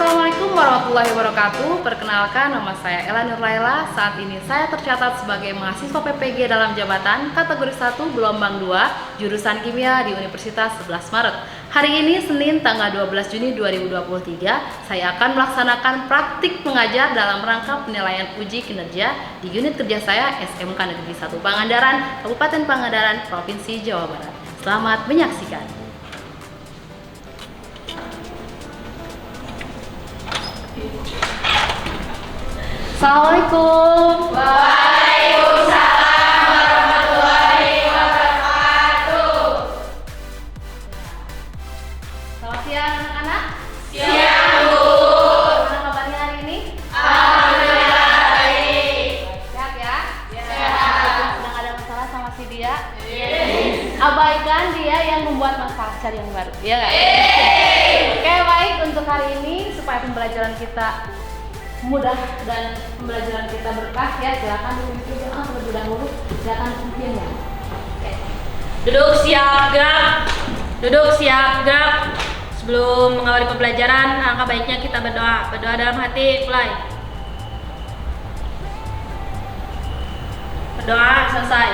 Assalamualaikum warahmatullahi wabarakatuh. Perkenalkan, nama saya Ella Nurlaila. Saat ini saya tercatat sebagai mahasiswa PPG dalam jabatan kategori 1 gelombang 2 jurusan kimia di Universitas 11 Maret. Hari ini Senin tanggal 12 Juni 2023, saya akan melaksanakan praktik mengajar dalam rangka penilaian uji kinerja di unit kerja saya SMK Negeri 1 Pangandaran, Kabupaten Pangandaran, Provinsi Jawa Barat. Selamat menyaksikan. Assalamualaikum. Waalaikumsalam warahmatullahi wabarakatuh. Selamat siang anak-anak. Siang, Bu. Gimana kabarnya hari ini? Alhamdulillah baik. Sehat ya? Sehat. Sedang ada masalah sama si dia? Yes. Abaikan dia yang membuat masalah, cari yang baru. Iya nggak? Oke, baik, untuk hari ini supaya pembelajaran kita mudah dan pembelajaran kita berkah ya, silakan dipimpin doa terlebih dahulu. Silakan pimpin ya. Oke. Duduk siap gerak. Duduk siap gerak. Sebelum mengawali pembelajaran, alangkah baiknya kita berdoa. Berdoa dalam hati, mulai. Berdoa selesai.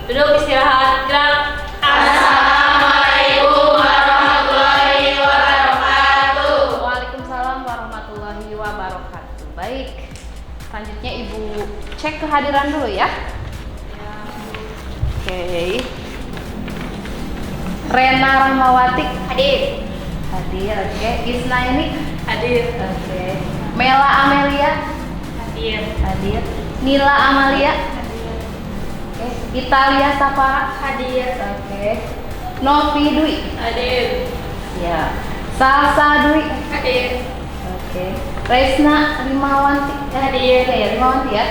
Duduk istirahat, gerak. Assalamualaikum warahmatullahi wabarakatuh. Waalaikumsalam warahmatullahi wabarakatuh. Baik, selanjutnya Ibu cek kehadiran dulu ya. Oke. Rena Rahmawati Hadir. hadir. Oke. Isna ini Hadir. oke. Mela Amelia Hadir. hadir. Nila Amalia oke. Italia Sapara Hadir. oke. Novi Dwi Hadir. ya. Salsa Dwi Hadir. oke. Resna Rimawanti Hadir. oke, Rimawanti ya.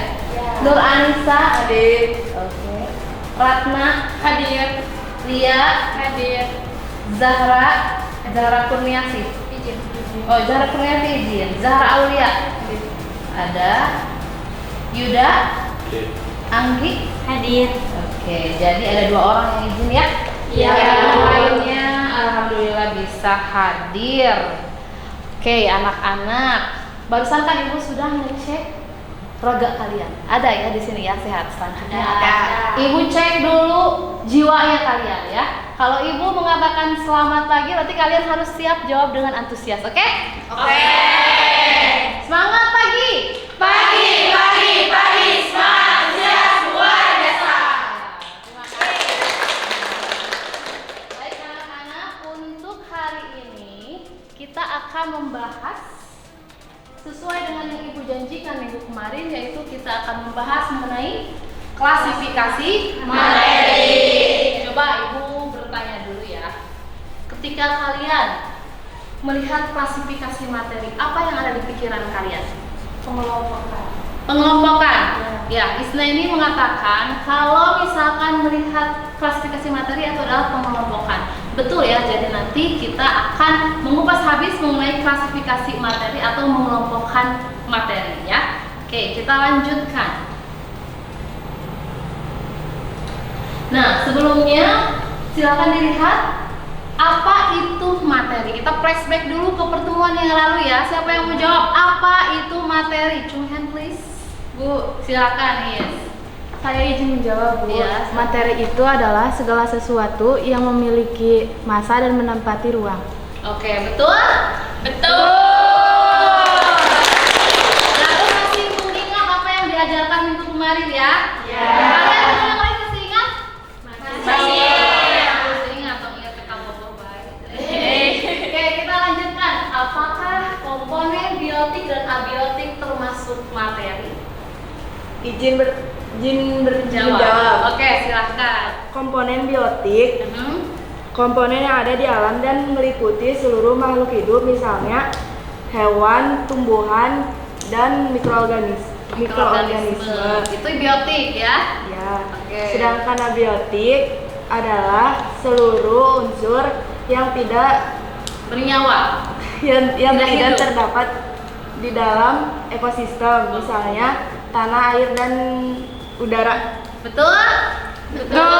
Nur Anissa Hadir. oke. Ratna Hadir. Lia Hadir. Zahra Kurniasih. Izin. Oh, Zahra Kurniasih izin. Zahra Aulia ada. Yuda Anggi Hadir. oke, jadi ada 2 orang yang izin ya. Iya. Yang lainnya alhamdulillah bisa hadir. Oke, anak-anak, barusan kan Ibu sudah ngecek raga kalian. Ada ya di sini ya, sehat selanjutnya. Ada. Ibu cek dulu jiwanya kalian ya. Kalau Ibu mengatakan selamat pagi, berarti kalian harus siap jawab dengan antusias, oke? Oke. Semangat pagi. Pagi, semangat luar biasa. Terima kasih. Baik anak-anak, untuk hari ini kita akan membahas sesuai dengan yang Ibu janjikan minggu kemarin, yaitu kita akan membahas mengenai klasifikasi Materi. Coba Ibu bertanya dulu ya. Ketika kalian melihat klasifikasi materi, apa yang ada di pikiran kalian? Pengelompokan. Ya, Isna ini mengatakan kalau misalkan melihat klasifikasi materi itu adalah pengelompokan. Betul ya, jadi nanti kita akan mengupas habis mengenai klasifikasi materi atau mengelompokkan materi ya. Oke, kita lanjutkan. Nah, sebelumnya silakan dilihat apa itu materi. Kita flashback dulu ke pertemuan yang lalu ya. Siapa yang mau jawab apa itu materi? Show hand please. Bu, silakan. Yes. Saya izin menjawab, Bu. Iya. Materi itu adalah segala sesuatu yang memiliki massa dan menempati ruang. Oke, betul? Betul. Lalu masih mengingat apa yang diajarkan minggu kemarin ya? Ya. Kalian yang lain masih ingat? Masih. Masih ingat atau ingat ke kampus baik. Oke, kita lanjutkan. Apakah komponen biotik dan abiotik termasuk materi? Izin Jawab. menjawab. Oke, silahkan. Komponen biotik, komponen yang ada di alam dan meliputi seluruh makhluk hidup, misalnya hewan, tumbuhan, dan mikroorganisme. Itu biotik ya? Ya. Oke. Sedangkan abiotik adalah seluruh unsur yang tidak Bernyawa. yang Tidak tidak hidup. terdapat di dalam ekosistem, misalnya tanah, air, dan udara. Betul? Betul.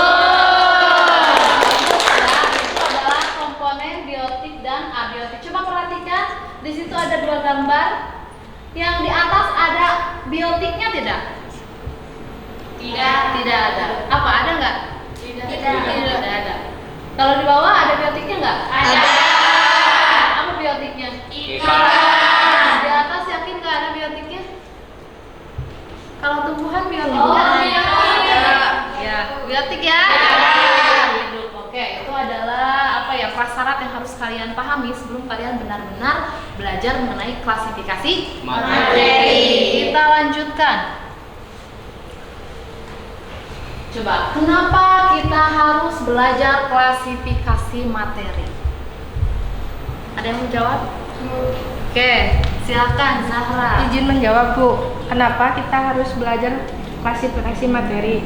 Itu adalah komponen biotik dan abiotik. Coba perhatikan di gambar yang di atas ada biotiknya tidak? Tidak ada. Apa ada nggak? Tidak ada. Kalau di bawah ada biotiknya nggak? Ada. Apa biotiknya? Ikan. Di atas yakin nggak ada biotiknya? Kalau tumbuhan biotiknya? Oh, biotik. Ya, biotik ya. Hidup. Oke, itu adalah apa ya, prasyarat yang harus kalian pahami sebelum kalian benar-benar belajar mengenai klasifikasi Materi. Kita lanjutkan. Coba, kenapa kita harus belajar klasifikasi materi? Ada yang mau jawab? Oke, silakan Zahra. Izin menjawab, Bu. Kenapa kita harus belajar klasifikasi materi?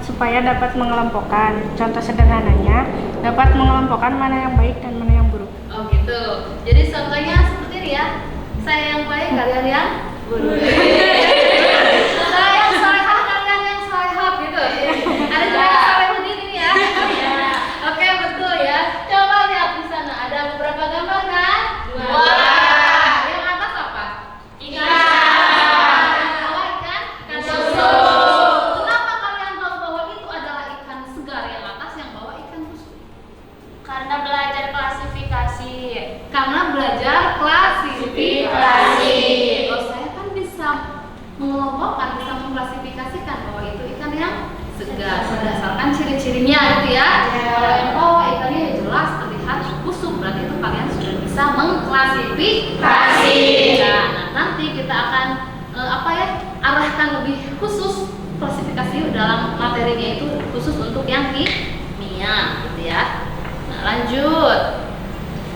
Supaya dapat mengelompokkan. Contoh sederhananya, dapat mengelompokkan mana yang baik dan mana yang buruk. Oh gitu. Jadi contohnya seperti ini ya. Saya yang baik, kalian yang buruk. Saya yang salehah, kalian yang salehah gitu. Ada juga yang salehudin ini ya. Oke, betul ya. Coba lihat di sana ada beberapa gambar kan? Dua. Yang atas apa? Ikan. Bawah ikan? Ikan susu. Kenapa kalian tahu bahwa itu adalah ikan segar yang atas, yang bawah ikan busuk? Karena belajar klasifikasi. Karena belajar klasifikasi. Oh, saya kan bisa mengelompokkan, bisa mengklasifikasikan bahwa itu ikan yang segar berdasarkan ciri-cirinya gitu ya. Kalau yang bawah ikannya jelas terlihat busuk, berarti itu kalian sudah bisa mengklasifikasi. Nah, nanti kita akan arahkan lebih khusus klasifikasi dalam materinya itu khusus untuk yang kimia gitu ya. Nah, lanjut.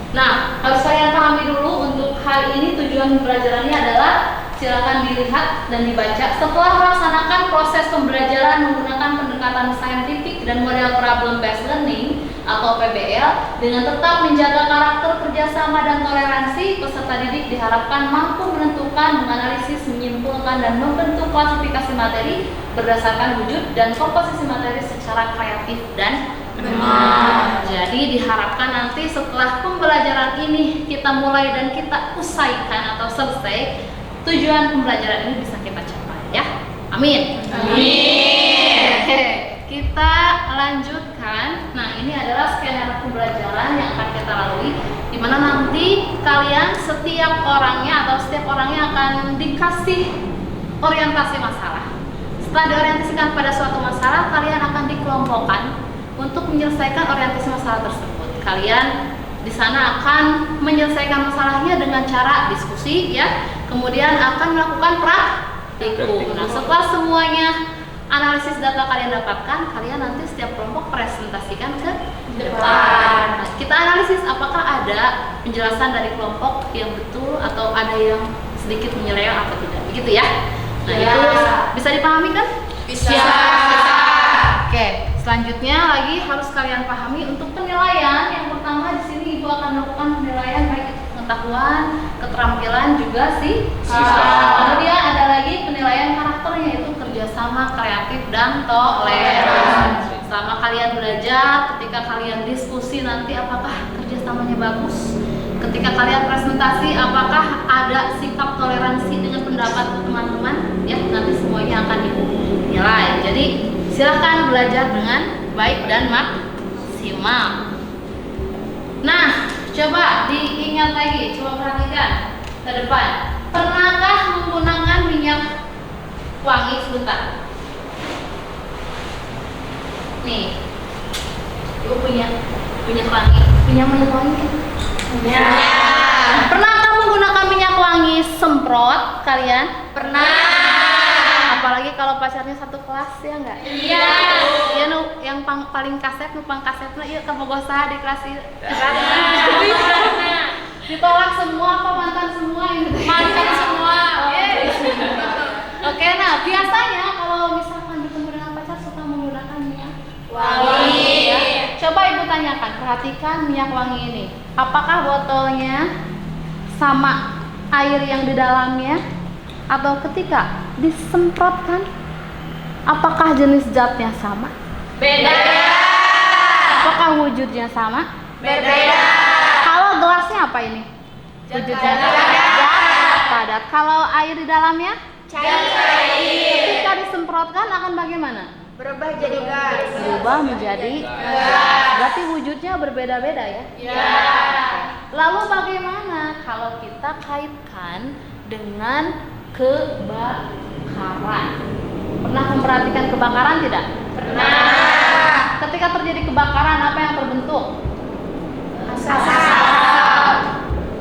Nah, harus kalian pahami dulu untuk hal ini tujuan pembelajarannya adalah silakan dilihat dan dibaca. Setelah melaksanakan proses pembelajaran menggunakan pendekatan saintifik dan model problem based learning atau PBL dengan tetap menjaga karakter kerjasama dan toleransi, peserta didik diharapkan mampu menentukan, menganalisis, menyimpulkan, dan membentuk klasifikasi materi berdasarkan wujud dan komposisi materi secara kreatif dan benar. Jadi diharapkan nanti setelah pembelajaran ini kita mulai dan kita usaikan atau selesai, tujuan pembelajaran ini bisa kita capai ya. Amin. Oke, kita lanjutkan. Nah, ini adalah skenario pembelajaran yang akan kita lalui, di mana nanti kalian setiap orangnya akan dikasih orientasi masalah. Setelah diorientasikan pada suatu masalah, kalian akan dikelompokkan untuk menyelesaikan orientasi masalah tersebut. Kalian di sana akan menyelesaikan masalahnya dengan cara diskusi ya. Kemudian akan melakukan praktikum. Nah, setelah semuanya analisis data kalian dapatkan, kalian nanti setiap kelompok presentasikan ke depan. Nah, kita analisis apakah ada penjelasan dari kelompok yang betul atau ada yang sedikit menyeleweng atau tidak. Begitu ya. Nah, itu bisa dipahami kan? Bisa. Oke, selanjutnya lagi harus kalian pahami untuk penilaian. Yang pertama di sini Ibu akan melakukan penilaian baik itu pengetahuan, keterampilan juga siswa. Kemudian ada lagi penilaian karakter, yaitu kerjasama, kreatif, dan toleransi. Selama kalian belajar, ketika kalian diskusi nanti apakah kerjasamanya bagus? Ketika kalian presentasi, apakah ada sikap toleransi dengan pendapat teman-teman? Ya, nanti semuanya akan dinilai. Jadi silakan belajar dengan baik dan maksimal. Nah, coba diingat lagi, coba perhatikan ke depan. Pernahkah menggunakan minyak wangi sebentar? Nih, Ibu punya minyak wangi. Minyak wangi kan? Ya. Pernahkah menggunakan minyak wangi semprot kalian? Pernah. Apalagi kalau pacarnya satu kelas ya enggak? Iya. Iya nu yang paling kasep numpang kasepna ieu kamu gosah di kelas ieu. Ditolak semua apa mantan semua gitu. Mantan semua. Oke, nah biasanya kalau misalkan bertemu dengan pacar suka menggunakan minyak Wangi. ya. Coba Ibu tanyakan, perhatikan minyak wangi ini. Apakah botolnya sama air yang di dalamnya? Atau ketika disemprotkan, apakah jenis zatnya sama? Beda. Apakah wujudnya sama? Berbeda. Kalau gelasnya apa ini? Wujudnya padat. Kalau air di dalamnya? Cair. Ketika disemprotkan akan bagaimana? Berubah jadi gas. Berubah menjadi gas. Berarti wujudnya berbeda-beda ya? Ya. Lalu bagaimana kalau kita kaitkan dengan kebakaran? Pernah memperhatikan kebakaran tidak? Pernah. Ketika terjadi kebakaran apa yang terbentuk?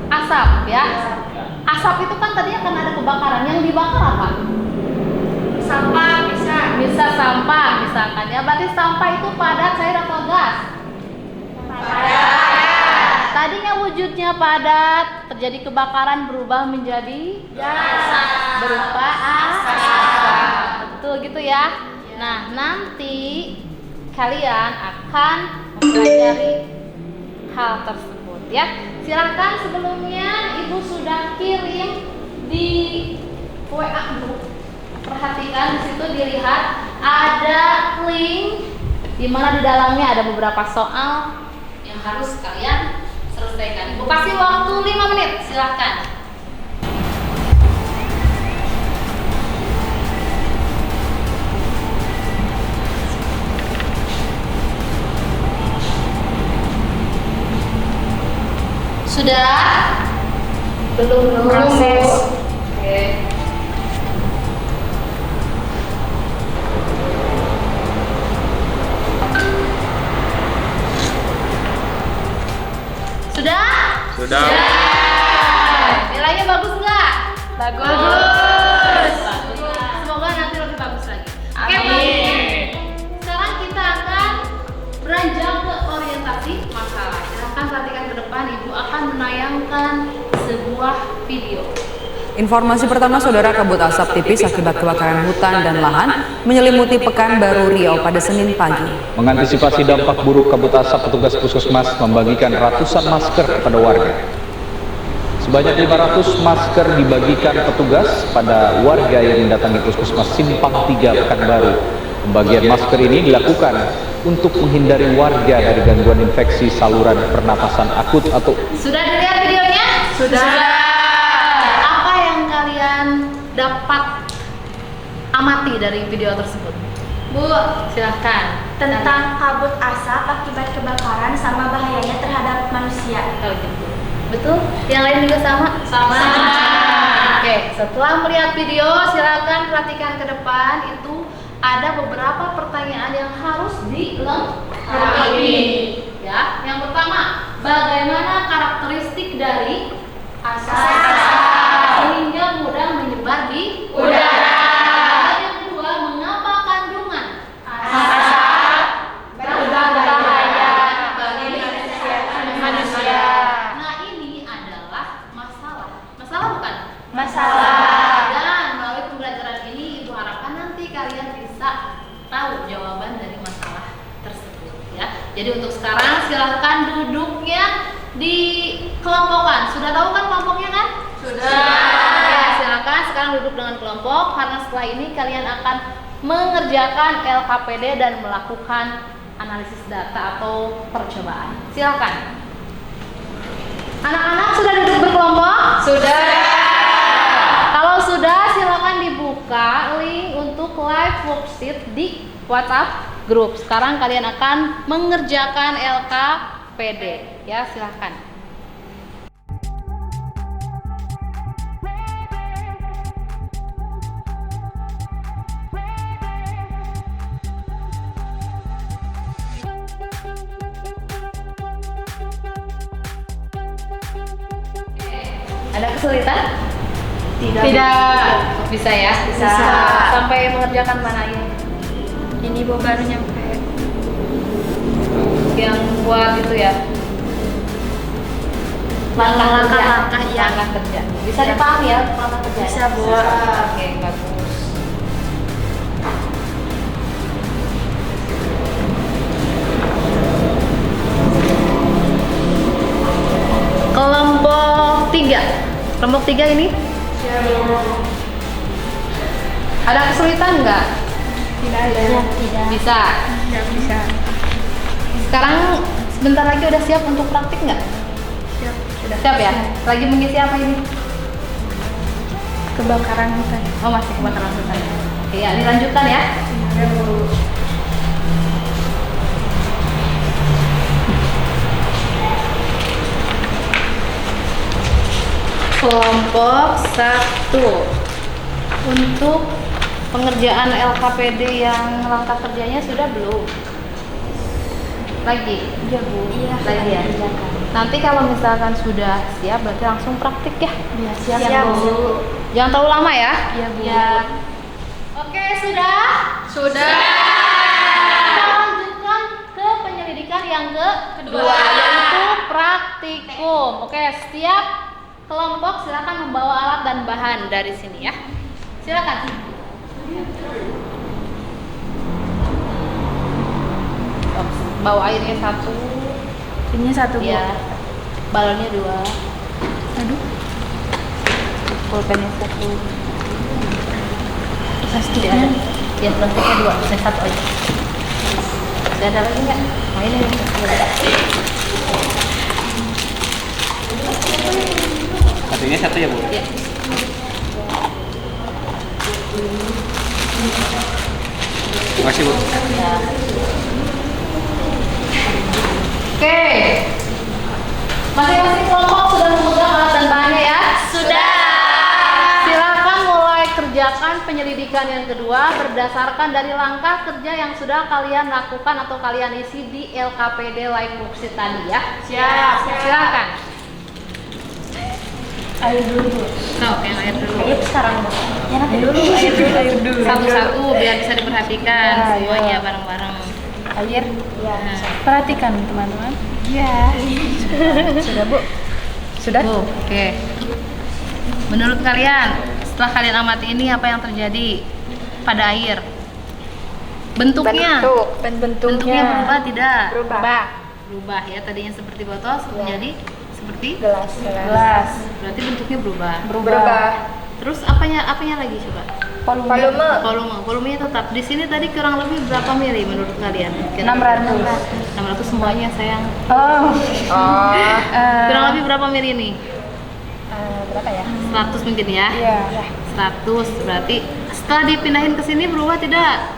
Asap ya. Asap itu kan tadinya kan ada kebakaran. Yang dibakar apa? Sampah bisa. Sampah misalkan ya. Berarti sampah itu padat, cair atau gas? Padat. Tadinya wujudnya padat, terjadi kebakaran berubah menjadi Gas. berupa asap. Betul gitu ya. Nah, nanti kalian akan mempelajari hal tersebut ya. Silahkan sebelumnya Ibu sudah kirim di WA grup. Perhatikan di situ dilihat ada link di mana di dalamnya ada beberapa soal yang harus kalian selesaikan. Ibu kasih waktu 5 menit, silahkan. Sudah? Belum. Proses. Oke. Sudah? Sudah. Nilainya bagus nggak? Bagus. Semoga nanti lebih bagus lagi. Oke, Amin. baik. Sekarang kita akan beranjak ke orientasi masalah. Silahkan perhatikan ke depan. Ibu akan menayangkan sebuah video. Informasi pertama, saudara, kabut asap tipis akibat kebakaran hutan dan lahan menyelimuti Pekanbaru Riau pada Senin pagi. Mengantisipasi dampak buruk kabut asap, petugas puskesmas membagikan ratusan masker kepada warga. Sebanyak 500 masker dibagikan petugas pada warga yang mendatangi puskesmas Simpang 3 Pekanbaru. Pembagian masker ini dilakukan untuk menghindari warga dari gangguan infeksi saluran pernapasan akut atau. Sudah dilihat videonya? Sudah. Apa yang kalian dapat amati dari video tersebut? Bu, Silahkan. tentang kabut asap akibat kebakaran sama bahayanya terhadap manusia. Kalau gitu. Betul? Yang lain juga sama? Sama. Oke, setelah melihat video, silakan perhatikan ke depan. Itu ada beberapa pertanyaan yang harus dilengkapi. Ya, yang pertama, bagaimana karakteristik dari asap sehingga mudah menyebar di Udara. Dan yang kedua, mengapa kandungan Asap berbahaya bagi manusia. Nah, ini adalah masalah. Masalah bukan? Masalah. Dan melalui pembelajaran ini Ibu harapkan nanti kalian bisa tahu jawaban dari masalah tersebut ya. Jadi untuk sekarang silahkan duduknya dikelompokkan. Sudah tahu kan kelompoknya kan? Ya, silakan sekarang duduk dengan kelompok karena setelah ini kalian akan mengerjakan LKPD dan melakukan analisis data atau percobaan. Silakan. Anak-anak sudah duduk berkelompok? Sudah. Kalau sudah, silakan dibuka link untuk live worksheet di WhatsApp grup. Sekarang kalian akan mengerjakan LKPD. Ya, silakan. Ada kesulitan? Tidak. Bisa ya? Bisa. Sampai mengerjakan mana ini? Ini Bu baru nyampe. Yang buat itu ya? Langkah-langkah, iya. Langkah kerja. Bisa dipahami ya langkah kerja? Bisa, Bu. Oke, bagus. Kelompok 3. Kelompok 3 ini? Ada kesulitan nggak? Tidak ada. Bisa. Tidak bisa. Sekarang sebentar lagi udah siap untuk praktik nggak? Siap. Siap ya? Lagi mengisi apa ini? Kebakaran hutan. Oh, masih kebakaran hutan. Oke, ya, dilanjutkan ya. Kelompok 1 untuk pengerjaan LKPD yang langkah kerjanya sudah belum? Lagi? Iya Bu. Iya. Lagi ya? Nanti kalau misalkan sudah siap berarti langsung praktik ya? Iya, Siap, Bu. Jangan terlalu lama ya? Iya Bu. Oke, sudah? Sudah. Kita lanjutkan ke penyelidikan yang kedua, yaitu praktikum. Oke, setiap kelompok silakan membawa alat dan bahan dari sini ya. Silakan. Bawa airnya 1. Ini 1 Bu. Ya. Balonnya 2. Aduh. Pulpennya 1. Plastiknya. Ya, plastiknya 2. Saya 1 aja. Tidak ada lagi nggak? Nah, ini. Satunya 1 ya Bu? Ya. Terima kasih Bu. Ya. Oke. Masing-masing kelompok sudah memegang alat dan bahannya ya? Sudah. Silakan mulai kerjakan penyelidikan yang kedua berdasarkan dari langkah kerja yang sudah kalian lakukan atau kalian isi di LKPD Live Worksheet tadi ya. Siap. Silakan. Air dulu Bu. Nah, yang air dulu. Air sekarang Bu. Ya nanti dulu. Air dulu. Satu-satu biar bisa diperhatikan semuanya bareng-bareng. Air. Ya. Perhatikan teman-teman. Iya. Sudah Bu. Sudah. Bu, oke. Menurut kalian, setelah kalian amati ini apa yang terjadi pada air? Bentuknya Bentuknya berubah tidak? Berubah. Berubah ya, tadinya seperti botol menjadi seperti Gelas. berarti bentuknya berubah. Berubah. Terus apanya lagi coba? Volumenya tetap. Di sini tadi kurang lebih berapa mili menurut kalian? 600 semuanya sayang. Oh. Kurang lebih berapa mili ini? Berapa ya? 100 mungkin ya? Iya. 100 berarti setelah dipindahin ke sini berubah tidak?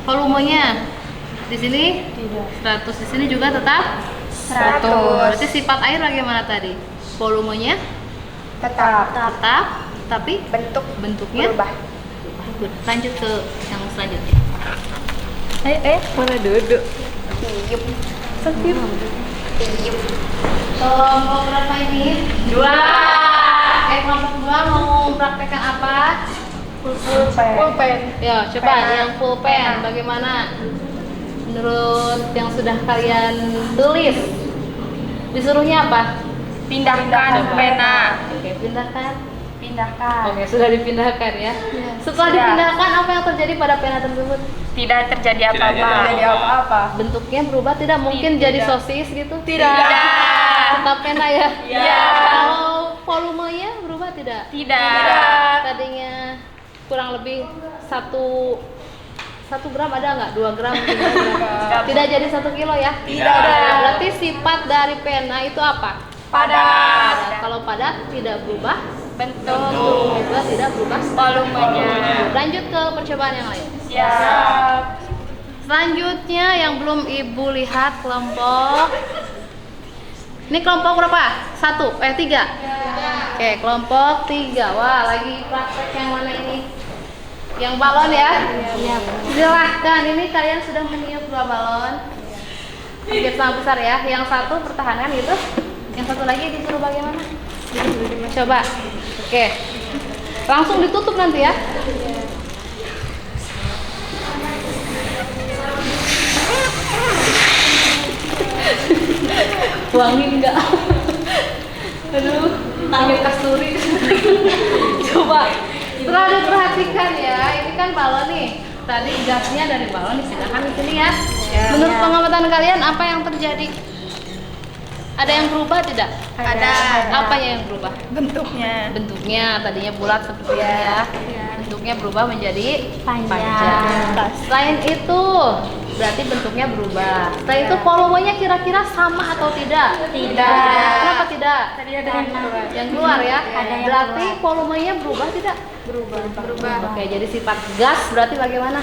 Volumenya di sini? Tidak. 100 di sini juga tetap 100. Berarti sifat air bagaimana tadi? Volumenya Tetap. tapi bentuknya Berubah. Good. Lanjut ke yang selanjutnya. Mana duduk? Kelompok berapa ini? 2. Kelompok 2 mau mempraktekkan apa? Pulpen. Ya, coba yang pulpen bagaimana? Menurut yang sudah kalian tulis, disuruhnya apa? Pindahkan pena. Oke, pindahkan. Pindahkan. Oke, sudah dipindahkan ya. Setelah dipindahkan, apa yang terjadi pada pena tersebut? Tidak terjadi Tidak jadi apa-apa. Bentuknya berubah tidak? Mungkin jadi sosis gitu? Tidak. Tetap pena ya? Iya. Kalau volumenya berubah tidak? Tidak. Tadinya kurang lebih 1 gram ada nggak? 2 gram? Tidak jadi 1 kilo ya? Tidak ada. Berarti sifat dari pena itu apa? Padat. Kalau padat tidak berubah Bentuk. juga tidak berubah Volumenya. Lanjut ke percobaan yang lain. Siap. Selanjutnya yang belum ibu lihat kelompok. Ini kelompok berapa? 3. Oke, kelompok 3. Wah, lagi praktek yang mana ini? Yang balon ya? Silahkan, ini kalian sudah meniup 2 balon. Biar sama besar ya. Yang 1 pertahanan gitu. Yang 1 lagi disuruh bagaimana? Coba. Oke. Langsung ditutup nanti ya. Wangi enggak? Aduh, angin kasturi. Coba. Setelah diperhatikan ya, ini kan balon nih. Tadi gasnya dari balon dipindahkan ke sini ya. Menurut pengamatan kalian apa yang terjadi? Ada yang berubah tidak? Ada. Apa yang berubah? Bentuknya. Tadinya bulat seperti ini ya. Bentuknya berubah menjadi panjang. Selain itu, berarti bentuknya berubah. Setelah itu volumenya kira-kira sama atau tidak? Tidak. Kenapa tidak? Tadi ada yang keluar. Yang keluar ya. Ada yang Berarti keluar. volumenya berubah tidak? Berubah. Oke, jadi sifat gas berarti bagaimana?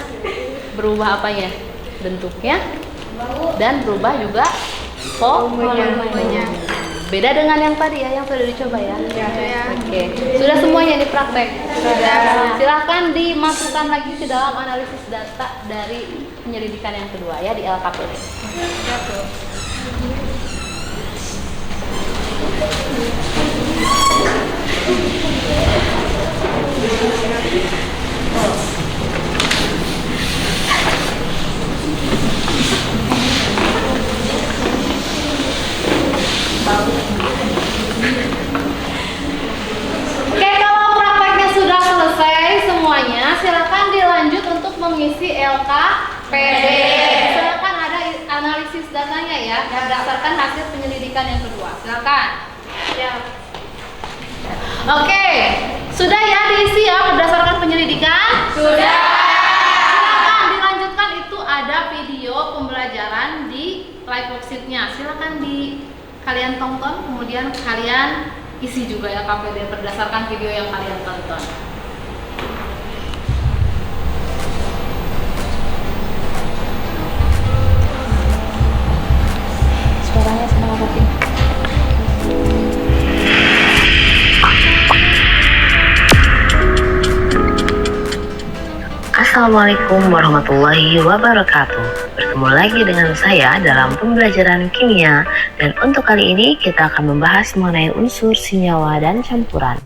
Berubah apanya? Bentuknya dan berubah juga volumenya. Beda dengan yang tadi ya, yang sudah dicoba ya. Oke, sudah semuanya dipraktek. Sudah. Silahkan dimasukkan lagi ke dalam analisis data dari penyelidikan yang kedua ya di LKPD. Oke, kalau prakteknya sudah selesai semuanya, silakan dilanjut untuk mengisi LKPD. Silakan ada analisis datanya ya, berdasarkan hasil penyelidikan yang kedua. Silakan. Oke, sudah ya diisi ya berdasarkan penyelidikan? Sudah. Silakan dilanjutkan, itu ada video pembelajaran di live worksheet-nya. Silakan kalian tonton, kemudian kalian isi juga ya KPD berdasarkan video yang kalian tonton. Suaranya sedang apa? Assalamualaikum warahmatullahi wabarakatuh. Bertemu lagi dengan saya dalam pembelajaran kimia, dan untuk kali ini kita akan membahas mengenai unsur, senyawa, dan campuran.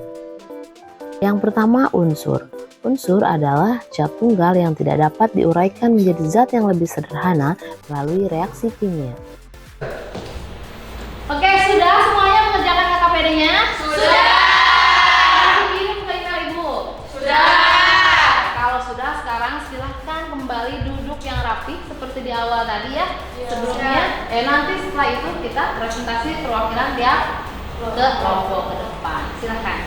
Yang pertama, unsur. Unsur adalah zat tunggal yang tidak dapat diuraikan menjadi zat yang lebih sederhana melalui reaksi kimia. Oke, sudah semuanya mengerjakan KPD-nya? Sudah. Ini bukan email Ibu. Sudah. Kalau sudah, sekarang silahkan kembali duduk yang rapi seperti di awal tadi ya. Sebelumnya, nanti setelah itu kita presentasi perwakilan tiap ke kelompok ke depan. Silahkan.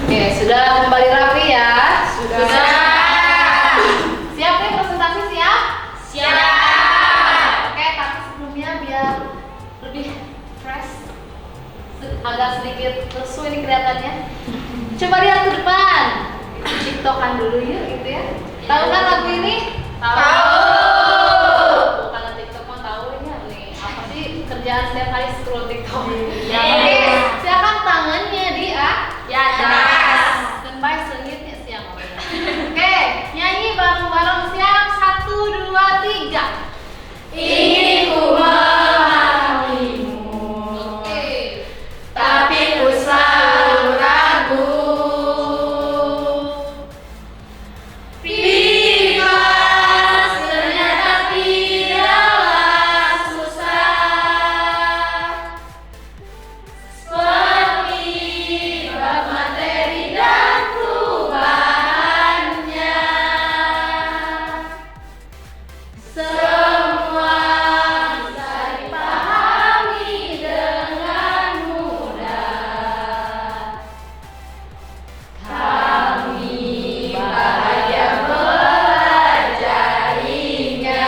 Oke, sudah kembali rapi ya? Sudah. Siap nih presentasi, siap? Siap. Oke, tapi sebelumnya biar lebih fresh, agak sedikit lesu ini kelihatannya. Coba lihat ke depan. TikTokan dulu yuk gitu ya. Tahu kan lagu ini? Tahu. Bukan TikTok mah tahu ya nih. Apa sih kerjaan setiap hari scroll TikTok? Oke, silakan tangannya di atas. Standby selanjutnya siang. Oke, nyanyi bareng-bareng siap. 1, 2, 3. Ingin ku memahamimu. Oke. Tapi ku selalu ragu. Bebas ternyata tidaklah susah. Seperti bab materi dan perubahannya. Semua bisa dipahami dengan mudah. Kami bahagia belajarinya.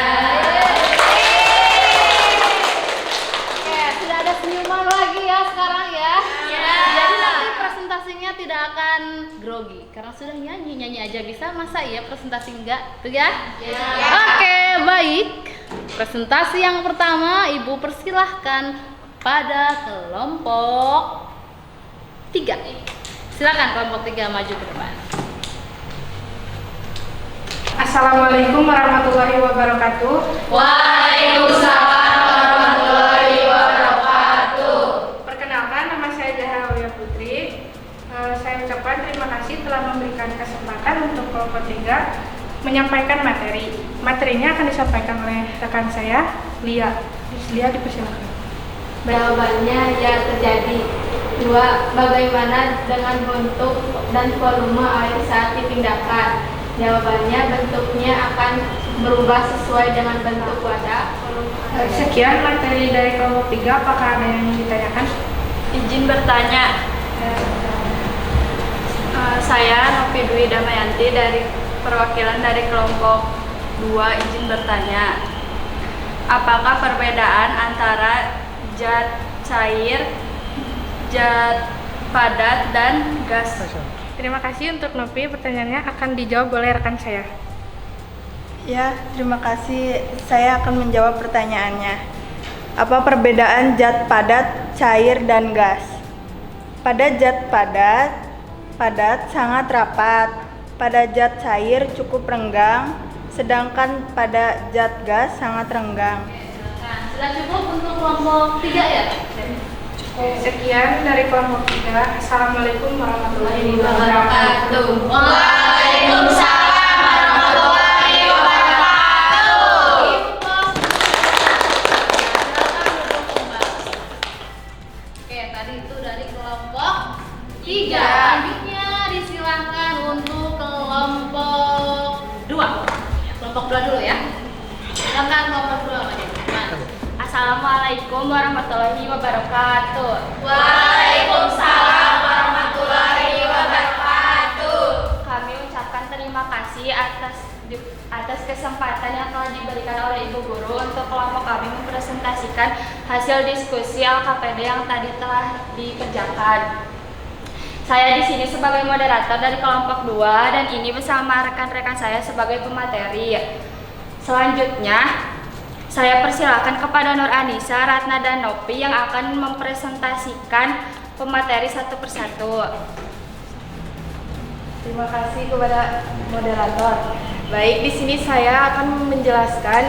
Oke, sudah ada senyuman lagi ya sekarang ya. Jadi nanti presentasinya tidak akan grogi karena sudah nyanyi aja bisa, masa iya presentasi enggak? Tuh ya? Oke, baik. Presentasi yang pertama Ibu persilahkan pada kelompok 3. Silakan kelompok 3 maju ke depan. Assalamualaikum warahmatullahi wabarakatuh. Waalaikumsalam warahmatullahi wabarakatuh. Perkenalkan, nama saya Zahra Aulia Putri. Saya ucapkan terima kasih telah memberikan kesempatan untuk kelompok 3 menyampaikan materi. Materinya akan disampaikan oleh rekan saya, Lia. Lia, dipersilakan. Jawabannya ya terjadi. 2. Bagaimana dengan bentuk dan volume air saat dipindahkan? Jawabannya bentuknya akan berubah sesuai dengan bentuk wadah. Sekian materi dari kelompok 3. Apakah ada yang ingin ditanyakan? Izin bertanya. Saya Novi Dwi Damayanti dari perwakilan dari kelompok 2 izin bertanya. Apakah perbedaan antara zat cair, zat padat, dan gas? Terima kasih untuk Nopi, pertanyaannya akan dijawab oleh rekan saya. Ya, terima kasih. Saya akan menjawab pertanyaannya. Apa perbedaan zat padat, cair, dan gas? Pada zat padat sangat rapat. Pada zat cair cukup renggang, sedangkan pada zat gas sangat renggang. Sudah cukup untuk kelompok 3 ya? Sekian dari kelompok 3. Assalamualaikum warahmatullahi wabarakatuh. Waalaikumsalam warahmatullahi wabarakatuh. Oke, tadi itu dari kelompok 3. Selanjutnya disilahkan untuk kelompok 2. Kelompok 2 dulu ya. Silakan kelompok 2 Mas. Assalamualaikum warahmatullahi wabarakatuh. Waalaikumsalam warahmatullahi wabarakatuh. Kami ucapkan terima kasih atas kesempatan yang telah diberikan oleh Ibu Guru untuk kelompok kami mempresentasikan hasil diskusi LKPD yang tadi telah dikerjakan. Saya di sini sebagai moderator dari kelompok 2 dan ini bersama rekan-rekan saya sebagai pemateri. Selanjutnya, saya persilakan kepada Nur Anissa, Ratna, dan Nopi yang akan mempresentasikan pemateri satu persatu. Terima kasih kepada moderator. Baik, di sini saya akan menjelaskan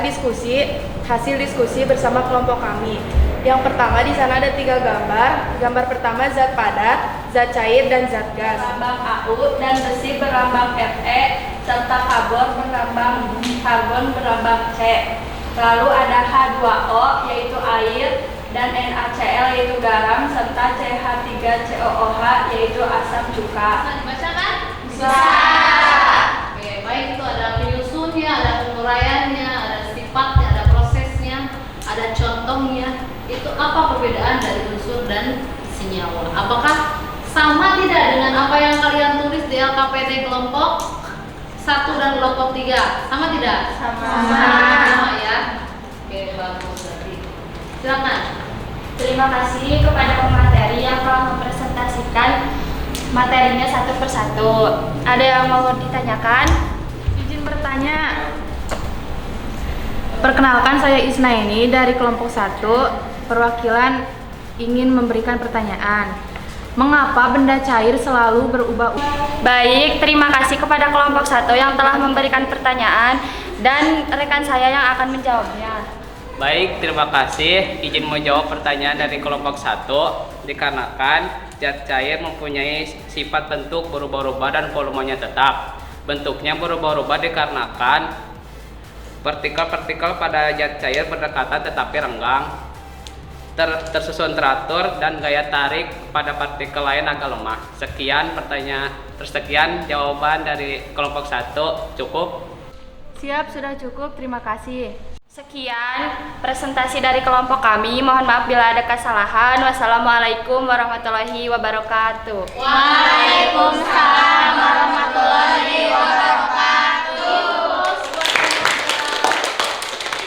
hasil diskusi bersama kelompok kami. Yang pertama, di sana ada 3 gambar. Gambar pertama zat padat, zat cair, dan zat gas. Berlambang AU dan besi berlambang Fe serta karbon berlambang C. Lalu ada H2O yaitu air dan NaCl yaitu garam serta CH3COOH yaitu asam cuka. Bisa dibaca kan? Bisa. Oke, baik, itu ada penyusunnya, ada penguraiannya, ada sifatnya, ada prosesnya, ada contohnya. Itu apa perbedaan dari unsur dan senyawa? Apakah sama tidak dengan apa yang kalian tulis di LKPD kelompok 1 dan kelompok 3? Sama tidak? Sama ya. Oke, bagus berarti. Silakan. Terima kasih kepada pemateri yang telah mempresentasikan materinya satu persatu. Ada yang mau ditanyakan? Izin bertanya. Perkenalkan, saya Isnaini dari kelompok 1. Perwakilan ingin memberikan pertanyaan. Mengapa benda cair selalu berubah-ubah? Baik, terima kasih kepada kelompok 1 yang telah memberikan pertanyaan dan rekan saya yang akan menjawabnya. Baik, terima kasih. Izin menjawab pertanyaan dari kelompok 1. Dikarenakan zat cair mempunyai sifat bentuk berubah-ubah dan volumenya tetap. Bentuknya berubah-ubah dikarenakan partikel-partikel pada zat cair berdekatan tetapi renggang, tersusun teratur, dan gaya tarik pada partikel lain agak lemah. Sekian jawaban dari kelompok 1. Cukup? Siap, sudah cukup. Terima kasih. Sekian presentasi dari kelompok kami. Mohon maaf bila ada kesalahan. Wassalamualaikum warahmatullahi wabarakatuh. Waalaikumsalam warahmatullahi wabarakatuh.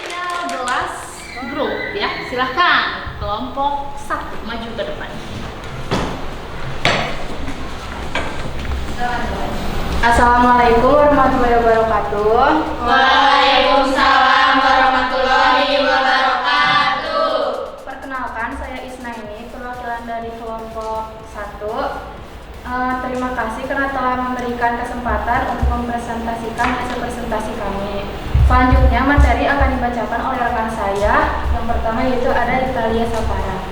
13 grup ya. Silahkan kelompok 1 maju ke depan. Assalamualaikum warahmatullahi wabarakatuh. Waalaikumsalam warahmatullahi wabarakatuh. Perkenalkan, saya Isnaini, perwakilan dari kelompok 1. Terima kasih karena telah memberikan kesempatan untuk mempresentasikan hasil presentasi kami. Selanjutnya materi akan dibacakan oleh rekan saya. Yang pertama yaitu ada Italia Sapara.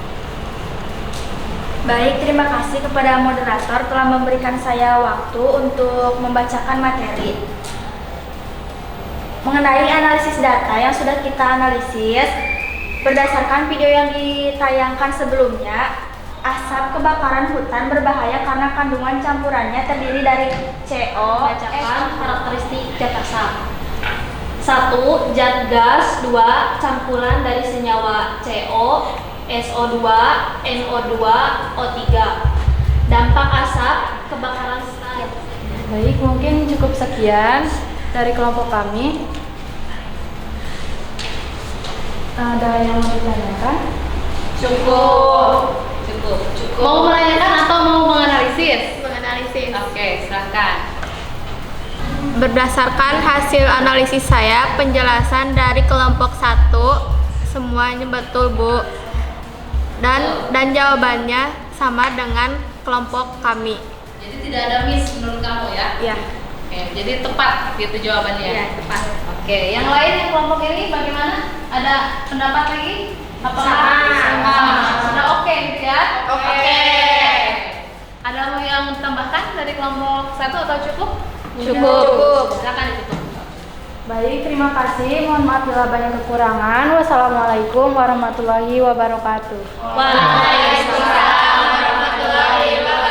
Baik, terima kasih kepada moderator telah memberikan saya waktu untuk membacakan materi. Mengenai analisis data yang sudah kita analisis, berdasarkan video yang ditayangkan sebelumnya, asap kebakaran hutan berbahaya karena kandungan campurannya terdiri dari CO, Bacakan karakteristik zat asap. 1. Zat gas. 2. Campuran dari senyawa CO, SO2, NO2, O3. Dampak asap kebakaran Baik, mungkin cukup sekian dari kelompok kami. Ada yang mau ditanyakan? Cukup. Mau menanyakan atau mau menganalisis? Menganalisis. Oke, silahkan. Berdasarkan hasil analisis saya, penjelasan dari kelompok 1 semuanya betul, Bu. Dan jawabannya sama dengan kelompok kami. Jadi tidak ada miss menurut kamu ya? Ya. Oke, jadi tepat gitu jawabannya. Ya, tepat. Oke, yang lain yang kelompok ini bagaimana? Ada pendapat lagi? Apakah Sama. Sudah oke gitu ya? Oke. Ada mau yang tambahkan dari kelompok 1 atau cukup? Cukup. Silakan ditutup. Baik, terima kasih. Mohon maaf bila banyak kekurangan. Wassalamualaikum warahmatullahi wabarakatuh. Waalaikumsalam warahmatullahi wabarakatuh.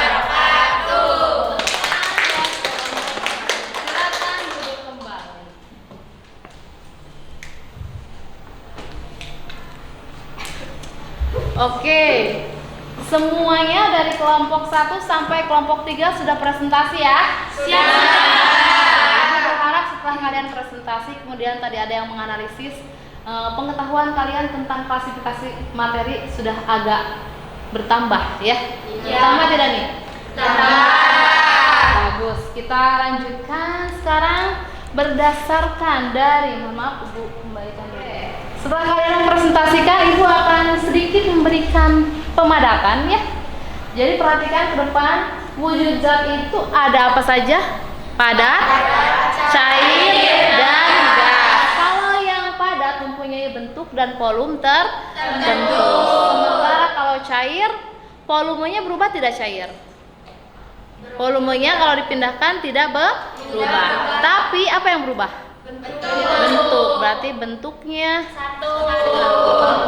Silakan duduk kembali. Oke, semuanya dari kelompok 1 sampai kelompok 3 sudah presentasi ya? Siap. Aku berharap setelah kalian presentasi, kemudian tadi ada yang menganalisis, pengetahuan kalian tentang klasifikasi materi sudah agak bertambah ya? Bertambah tidak nih? Bagus, kita lanjutkan sekarang berdasarkan dari, mohon maaf Ibu, kembalikan dulu. Setelah kalian mempresentasikan, Ibu akan sedikit memberikan pemadakan ya. Jadi perhatikan ke depan, wujud zat itu ada apa saja? Padat, cair, dan gas. Kalau yang padat mempunyai bentuk dan volume tertentu. Sementara kalau cair, volumenya berubah tidak cair? Volumenya kalau dipindahkan tidak berubah. Tapi apa yang berubah? Bentuk. Berarti bentuknya satu.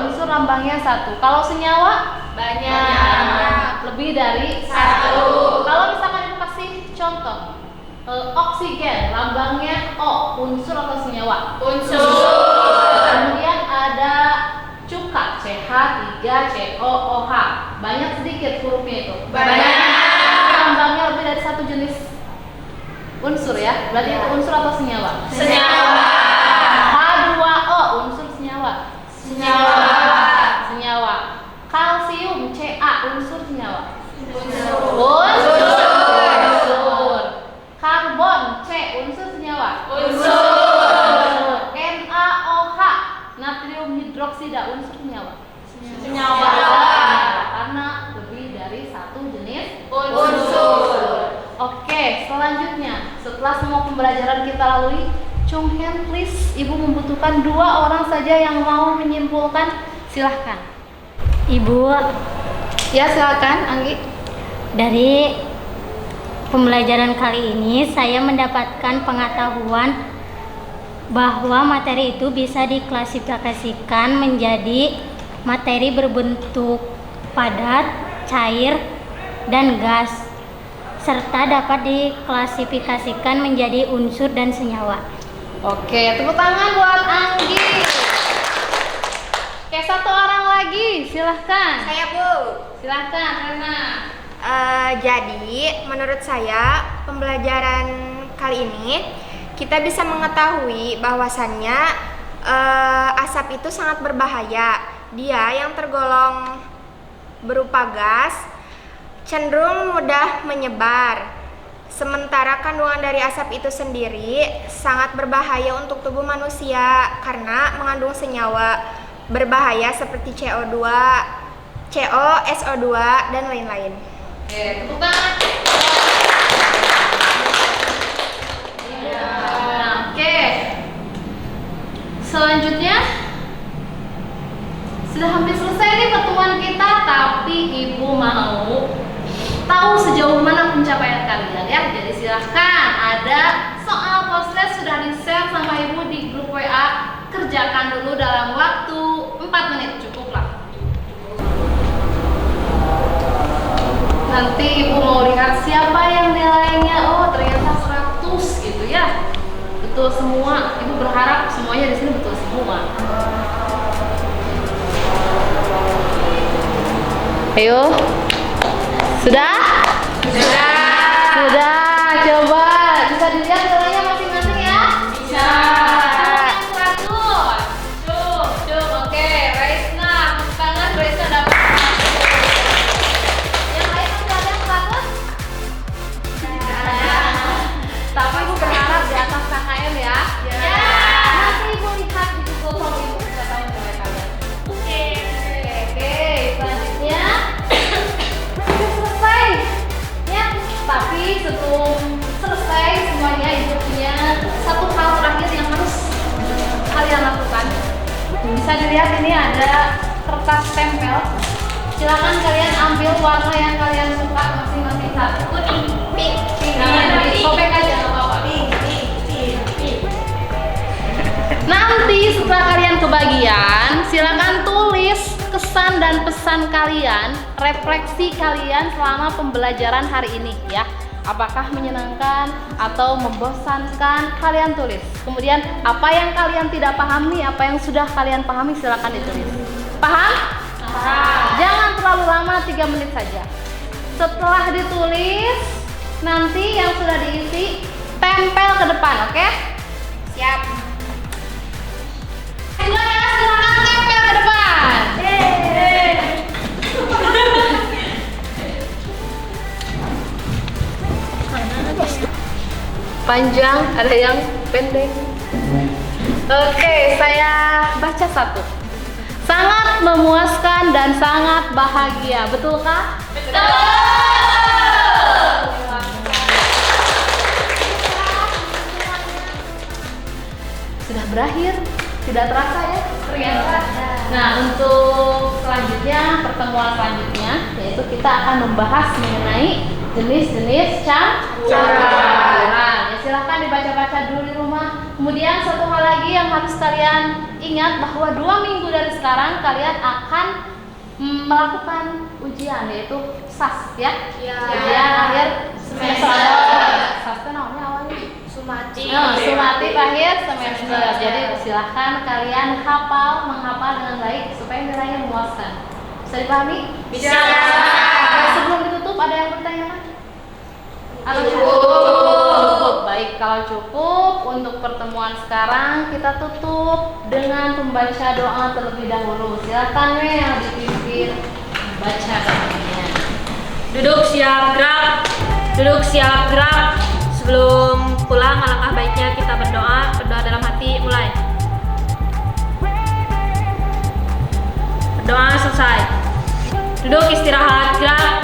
Unsur lambangnya satu. Kalau senyawa banyak. Lebih dari satu. Kalau misalkan Ibu kasih contoh, oksigen lambangnya O, unsur atau senyawa? Unsur. Kemudian ada cuka CH3COOH. Banyak sedikit hurufnya itu? Banyak. Lambangnya lebih dari satu jenis unsur ya? Berarti itu unsur atau senyawa? Senyawa. H2O unsur senyawa? Senyawa. Kalsium Ca unsur senyawa? Unsur. Karbon C unsur senyawa? Unsur. NaOH natrium hidroksida unsur senyawa? Senyawa. Karena lebih dari satu jenis unsur. Oke, selanjutnya setelah semua pembelajaran kita lalui, Chung hand please, Ibu membutuhkan 2 orang saja yang mau menyimpulkan. Silahkan. Ibu, Ya silakan, Anggi. dari pembelajaran kali ini saya mendapatkan pengetahuan bahwa materi itu bisa diklasifikasikan menjadi materi berbentuk padat, cair, dan gas, serta dapat diklasifikasikan menjadi unsur dan senyawa. Oke, tepuk tangan buat Anggi. Oke, 1 orang lagi, silahkan. Saya, Bu. Silahkan, Rena. Jadi, menurut saya pembelajaran kali ini kita bisa mengetahui bahwasannya asap itu sangat berbahaya. Dia yang tergolong berupa gas cenderung mudah menyebar. Sementara kandungan dari asap itu sendiri sangat berbahaya untuk tubuh manusia karena mengandung senyawa berbahaya seperti CO2, CO, SO2, dan lain-lain. Oke, tepuk tangan. Oke. Selanjutnya sudah hampir selesai nih pertemuan kita, tapi Ibu mau tahu sejauh mana pencapaian kalian ya. Jadi silahkan, ada soal postres sudah di-share sama Ibu di grup WA. Kerjakan dulu dalam waktu 4 menit, cukuplah. Nanti Ibu mau lihat siapa yang nilainya, oh ternyata 100 gitu ya. Betul semua. Ibu berharap semuanya di sini betul semua. Ayo. Sudah? Sudah. Coba Bisa dilihat ini ada kertas stempel. Silakan kalian ambil warna yang kalian suka masing-masing satu. Kuning, pink, Sobek aja nggak apa-apa. Nanti setelah kalian kebagian, silakan tulis kesan dan pesan kalian, refleksi kalian selama pembelajaran hari ini ya. Apakah menyenangkan atau membosankan, kalian tulis. Kemudian apa yang kalian tidak pahami, apa yang sudah kalian pahami, silakan ditulis. Paham? Jangan terlalu lama, 3 menit saja. Setelah ditulis, nanti yang sudah diisi tempel ke depan, oke? Siap. Semuanya silakan tempel ke depan. Panjang, ada yang pendek. Oke, saya baca satu. Sangat memuaskan dan sangat bahagia, betulkah? Betul. Sudah berakhir, tidak terasa ya? Ternyata. Nah, untuk selanjutnya, pertemuan selanjutnya, yaitu kita akan membahas mengenai jenis-jenis campuran. Ya, silahkan dibaca-baca dulu di rumah. Kemudian satu hal lagi yang harus kalian ingat, bahwa 2 minggu dari sekarang kalian akan melakukan ujian, yaitu SAS ya. Ujian akhir semester. SAS itu namanya awalnya sumatif akhir semester. Jadi silahkan kalian menghafal dengan baik supaya nilainya memuaskan. Bisa dipahami? Bisa. Sebelum ditutup ada yang bertanya? Atau cukup? Baik, kalau cukup untuk pertemuan sekarang kita tutup dengan membaca doa terlebih dahulu. Silakan yang dipimpin baca doanya. Duduk siap gerak. Duduk siap gerak. Sebelum pulang, alangkah baiknya kita berdoa dalam hati. Mulai. Berdoa selesai. Duduk istirahat gerak.